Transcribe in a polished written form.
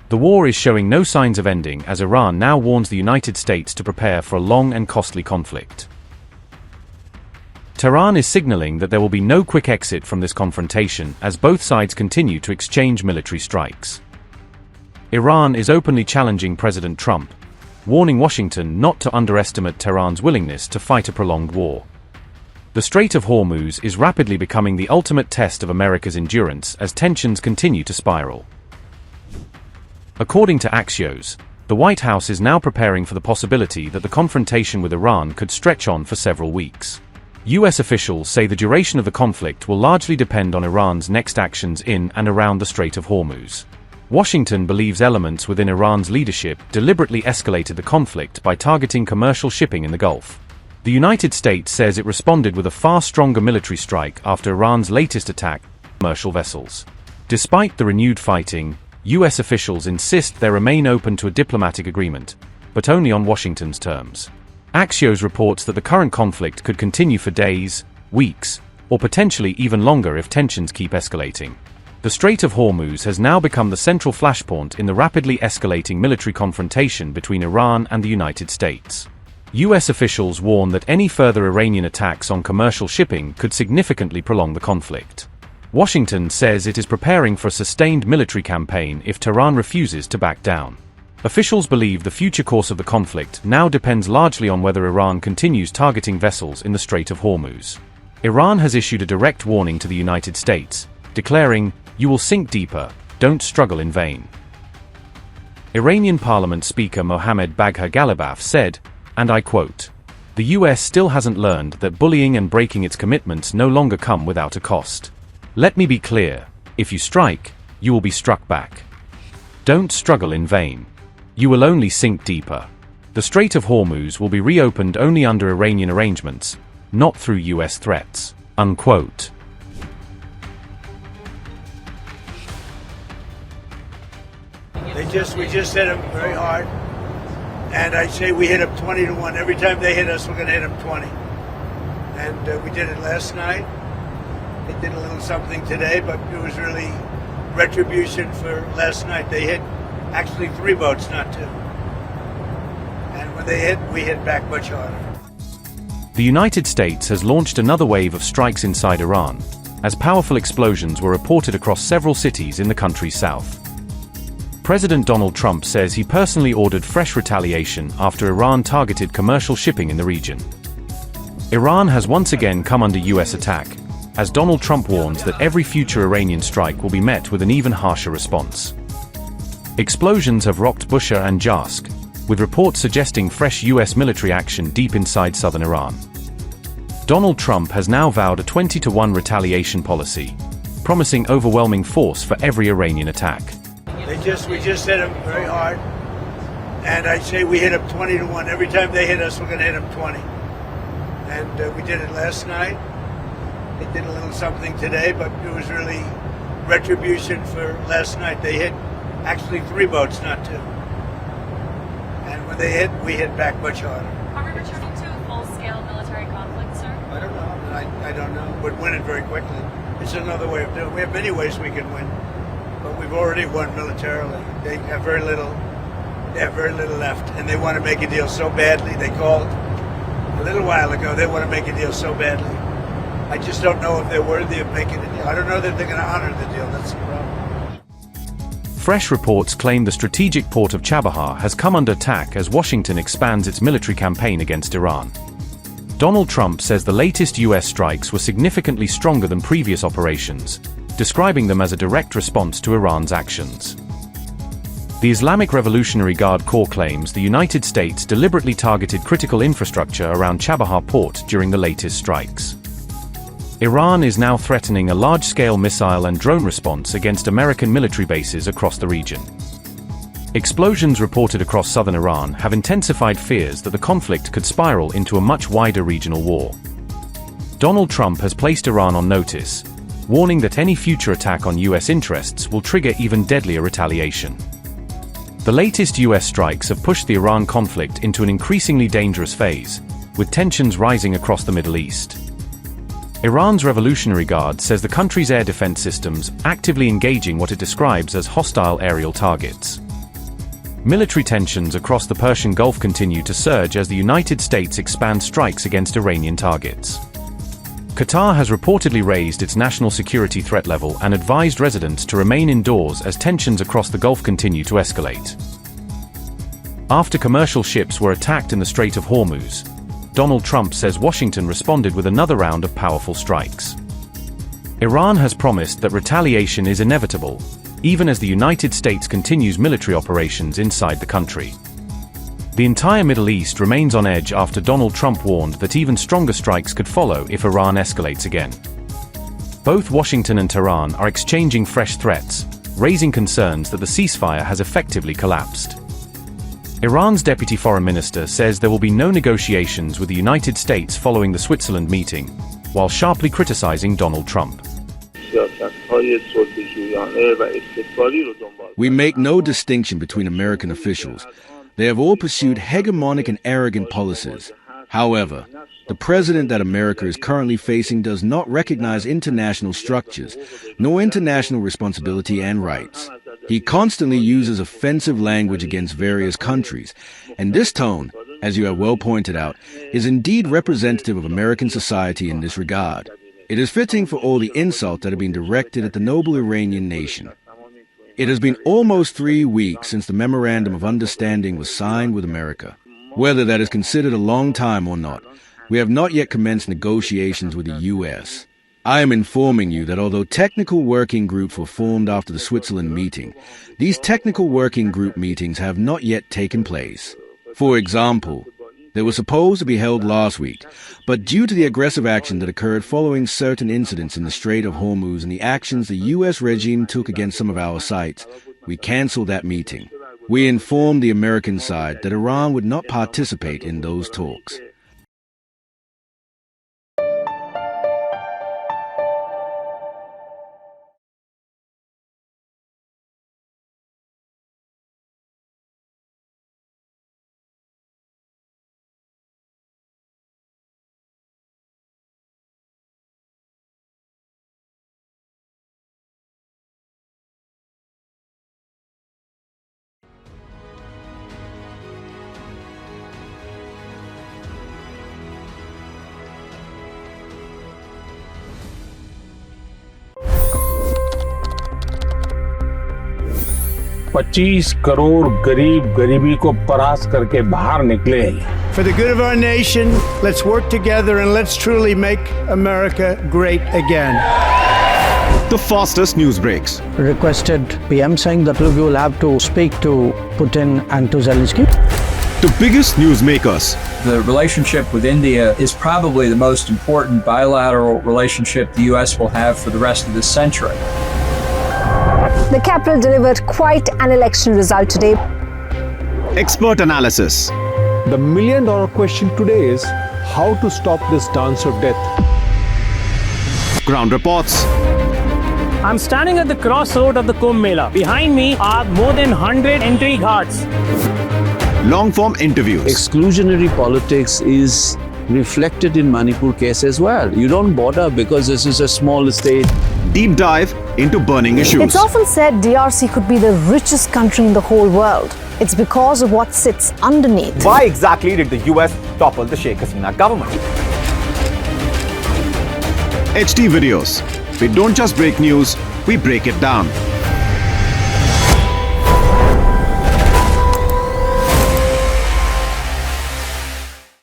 The war is showing no signs of ending as Iran now warns the United States to prepare for a long and costly conflict. Tehran is signaling that there will be no quick exit from this confrontation as both sides continue to exchange military strikes. Iran is openly challenging President Trump, warning Washington not to underestimate Tehran's willingness to fight a prolonged war. The Strait of Hormuz is rapidly becoming the ultimate test of America's endurance as tensions continue to spiral. According to Axios, the White House is now preparing for the possibility that the confrontation with Iran could stretch on for several weeks. U.S. officials say the duration of the conflict will largely depend on Iran's next actions in and around the Strait of Hormuz. Washington believes elements within Iran's leadership deliberately escalated the conflict by targeting commercial shipping in the Gulf. The United States says it responded with a far stronger military strike after Iran's latest attack on commercial vessels. Despite the renewed fighting, U.S. officials insist they remain open to a diplomatic agreement, but only on Washington's terms. Axios reports that the current conflict could continue for days, weeks, or potentially even longer if tensions keep escalating. The Strait of Hormuz has now become the central flashpoint in the rapidly escalating military confrontation between Iran and the United States. U.S. officials warn that any further Iranian attacks on commercial shipping could significantly prolong the conflict. Washington says it is preparing for a sustained military campaign if Tehran refuses to back down. Officials believe the future course of the conflict now depends largely on whether Iran continues targeting vessels in the Strait of Hormuz. Iran has issued a direct warning to the United States, declaring, "You will sink deeper, don't struggle in vain." Iranian Parliament Speaker Mohammad Bagher Ghalibaf said, and I quote, "The US still hasn't learned that bullying and breaking its commitments no longer come without a cost. Let me be clear, if you strike, you will be struck back. Don't struggle in vain. You will only sink deeper. The Strait of Hormuz will be reopened only under Iranian arrangements, not through US threats." Unquote. We just hit them very hard, and I say we hit them 20-1. Every time they hit us, we're going to hit them 20. And we did it last night. They did a little something today, but it was really retribution for last night. They hit actually 3 boats, not 2. And when they hit, we hit back much harder. The United States has launched another wave of strikes inside Iran, as powerful explosions were reported across several cities in the country's south. President Donald Trump says he personally ordered fresh retaliation after Iran targeted commercial shipping in the region. Iran has once again come under US attack, as Donald Trump warns that every future Iranian strike will be met with an even harsher response. Explosions have rocked Bushehr and Jask, with reports suggesting fresh US military action deep inside southern Iran. Donald Trump has now vowed a 20-1 retaliation policy, promising overwhelming force for every Iranian attack. We just hit them very hard, and I say we hit them 20-1. Every time they hit us, we're going to hit them 20. And we did it last night. They did a little something today, but it was really retribution for last night. They hit actually 3 boats, not 2. And when they hit, we hit back much harder. Are we returning to a full-scale military conflict, sir? I don't know. I don't know. We'd win it very quickly. It's another way of doing it. We have many ways we can win, but we've already won militarily. They have very little. They have very little left, and they want to make a deal so badly. They called a little while ago. They want to make a deal so badly. I just don't know if they're worthy of making a deal. I don't know that they're going to honor the deal. That's the problem. Fresh reports claim the strategic port of Chabahar has come under attack as Washington expands its military campaign against Iran. Donald Trump says the latest US strikes were significantly stronger than previous operations, describing them as a direct response to Iran's actions. The Islamic Revolutionary Guard Corps claims the United States deliberately targeted critical infrastructure around Chabahar port during the latest strikes. Iran is now threatening a large-scale missile and drone response against American military bases across the region. Explosions reported across southern Iran have intensified fears that the conflict could spiral into a much wider regional war. Donald Trump has placed Iran on notice, warning that any future attack on US interests will trigger even deadlier retaliation. The latest US strikes have pushed the Iran conflict into an increasingly dangerous phase, with tensions rising across the Middle East. Iran's Revolutionary Guard says the country's air defense systems actively engaging what it describes as hostile aerial targets. Military tensions across the Persian Gulf continue to surge as the United States expands strikes against Iranian targets. Qatar has reportedly raised its national security threat level and advised residents to remain indoors as tensions across the Gulf continue to escalate. After commercial ships were attacked in the Strait of Hormuz, Donald Trump says Washington responded with another round of powerful strikes. Iran has promised that retaliation is inevitable, even as the United States continues military operations inside the country. The entire Middle East remains on edge after Donald Trump warned that even stronger strikes could follow if Iran escalates again. Both Washington and Tehran are exchanging fresh threats, raising concerns that the ceasefire has effectively collapsed. Iran's deputy foreign minister says there will be no negotiations with the United States following the Switzerland meeting, while sharply criticizing Donald Trump. We make no distinction between American officials. They have all pursued hegemonic and arrogant policies. However, the president that America is currently facing does not recognize international structures, nor international responsibility and rights. He constantly uses offensive language against various countries, and this tone, as you have well pointed out, is indeed representative of American society in this regard. It is fitting for all the insults that have been directed at the noble Iranian nation. It has been almost 3 weeks since the Memorandum of Understanding was signed with America. Whether that is considered a long time or not, we have not yet commenced negotiations with the U.S. I am informing you that although technical working groups were formed after the Switzerland meeting, these technical working group meetings have not yet taken place. For example, they were supposed to be held last week, but due to the aggressive action that occurred following certain incidents in the Strait of Hormuz and the actions the U.S. regime took against some of our sites, we canceled that meeting. We informed the American side that Iran would not participate in those talks. $25 crore गरीब गरीबी को परास्त करके बाहर निकले। For the good of our nation, let's work together and let's truly make America great again. The fastest news breaks. Requested PM saying that look, you will have to speak to Putin and to Zelensky. The biggest news makers. The relationship with India is probably the most important bilateral relationship the U.S. will have for the rest of this century. The capital delivered quite an election result today. Expert analysis. The million-dollar question today is how to stop this dance of death. Ground reports. I'm standing at the crossroad of the Kumbh Mela. Behind me are more than 100 entry guards. Long-form interviews. Exclusionary politics is reflected in Manipur case as well. You don't bother because this is a small state. Deep dive into burning issues. It's often said DRC could be the richest country in the whole world. It's because of what sits underneath. Why exactly did the US topple the Sheikh Hasina government? HD videos. We don't just break news, we break it down.